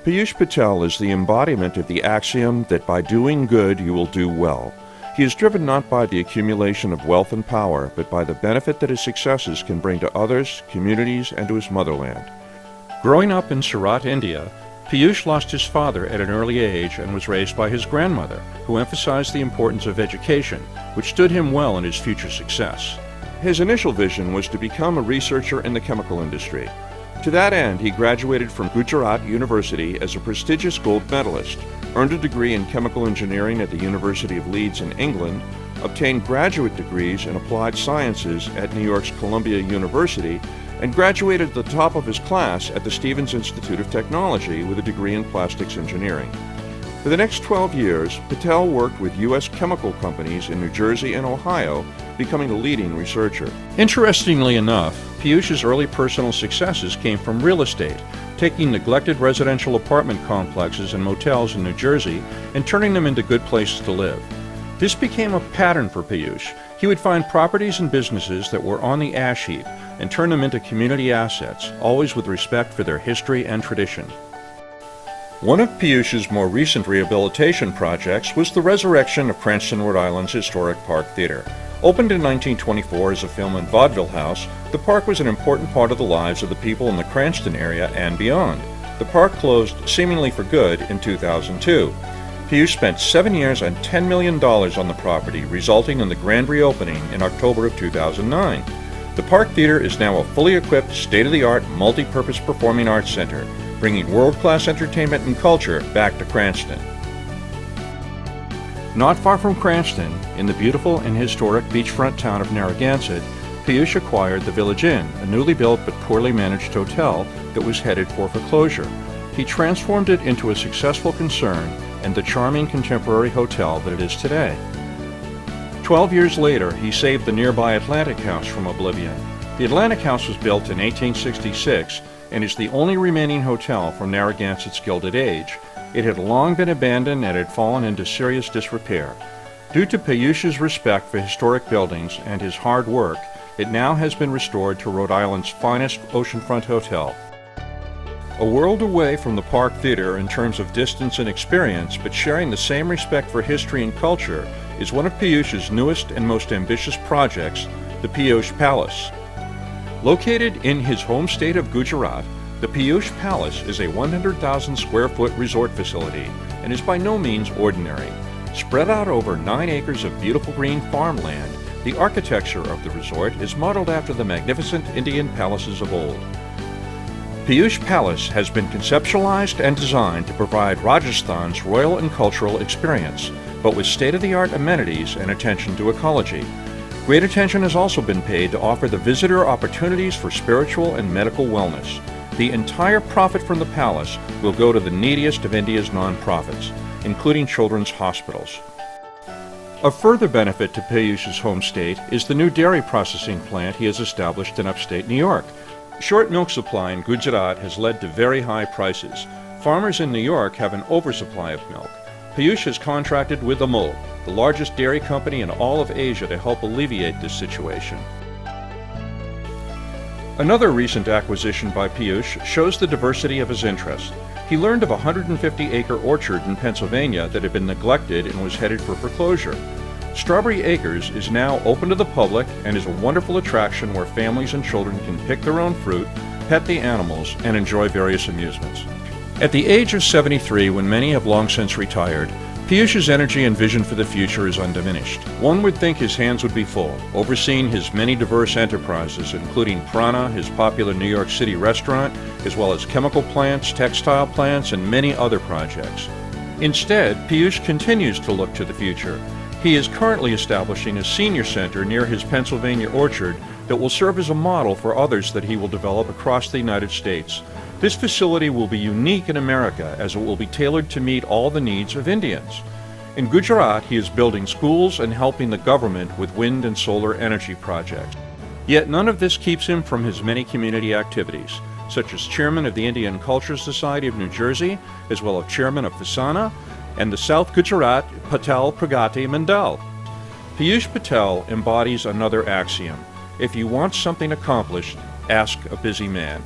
Piyush Patel is the embodiment of the axiom that by doing good you will do well. He is driven not by the accumulation of wealth and power, but by the benefit that his successes can bring to others, communities, and to his motherland. Growing up in Surat, India, Piyush lost his father at an early age and was raised by his grandmother, who emphasized the importance of education, which stood him well in his future success. His initial vision was to become a researcher in the chemical industry. To that end, he graduated from Gujarat University as a prestigious gold medalist, earned a degree in chemical engineering at the University of Leeds in England, obtained graduate degrees in applied sciences at New York's Columbia University, and graduated at the top of his class at the Stevens Institute of Technology with a degree in plastics engineering. For the next 12 years, Patel worked with U.S. chemical companies in New Jersey and Ohio, becoming a leading researcher. Interestingly enough, Piyush's early personal successes came from real estate, taking neglected residential apartment complexes and motels in New Jersey and turning them into good places to live. This became a pattern for Piyush. He would find properties and businesses that were on the ash heap and turn them into community assets, always with respect for their history and tradition. One of Piyush's more recent rehabilitation projects was the resurrection of Cranston, Rhode Island's historic Park Theater. Opened in 1924 as a film and vaudeville house, the park was an important part of the lives of the people in the Cranston area and beyond. The park closed seemingly for good in 2002. Piyush spent 7 years and $10 million on the property, resulting in the grand reopening in October of 2009. The Park Theater is now a fully equipped, state-of-the-art, multi-purpose performing arts center, bringing world-class entertainment and culture back to Cranston. Not far from Cranston, in the beautiful and historic beachfront town of Narragansett, Piyush acquired the Village Inn, a newly built but poorly managed hotel that was headed for foreclosure. He transformed it into a successful concern and the charming contemporary hotel that it is today. 12 years later, he saved the nearby Atlantic House from oblivion. The Atlantic House was built in 1866 and is the only remaining hotel from Narragansett's Gilded Age. It had long been abandoned and had fallen into serious disrepair. Due to Piyush's respect for historic buildings and his hard work, it now has been restored to Rhode Island's finest oceanfront hotel. A world away from the Park Theater in terms of distance and experience, but sharing the same respect for history and culture, is one of Piyush's newest and most ambitious projects, the Piyush Palace. Located in his home state of Gujarat, the Piyush Palace is a 100,000 square foot resort facility and is by no means ordinary. Spread out over 9 acres of beautiful green farmland, the architecture of the resort is modeled after the magnificent Indian palaces of old. Piyush Palace has been conceptualized and designed to provide Rajasthan's royal and cultural experience, but with state-of-the-art amenities and attention to ecology. Great attention has also been paid to offer the visitor opportunities for spiritual and medical wellness. The entire profit from the palace will go to the neediest of India's nonprofits, including children's hospitals. A further benefit to Piyush's home state is the new dairy processing plant he has established in upstate New York. Short milk supply in Gujarat has led to very high prices. Farmers in New York have an oversupply of milk. Piyush has contracted with Amul, the largest dairy company in all of Asia, to help alleviate this situation. Another recent acquisition by Piyush shows the diversity of his interests. He learned of a 150-acre orchard in Pennsylvania that had been neglected and was headed for foreclosure. Strawberry Acres is now open to the public and is a wonderful attraction where families and children can pick their own fruit, pet the animals, and enjoy various amusements. At the age of 73, when many have long since retired, Piyush's energy and vision for the future is undiminished. One would think his hands would be full, overseeing his many diverse enterprises, including Prana, his popular New York City restaurant, as well as chemical plants, textile plants, and many other projects. Instead, Piyush continues to look to the future. He is currently establishing a senior center near his Pennsylvania orchard that will serve as a model for others that he will develop across the United States. This facility will be unique in America as it will be tailored to meet all the needs of Indians. In Gujarat, he is building schools and helping the government with wind and solar energy projects. Yet none of this keeps him from his many community activities, such as chairman of the Indian Culture Society of New Jersey, as well as chairman of Fasana, and the South Gujarat Patel Pragati Mandal. Piyush Patel embodies another axiom: if you want something accomplished, ask a busy man.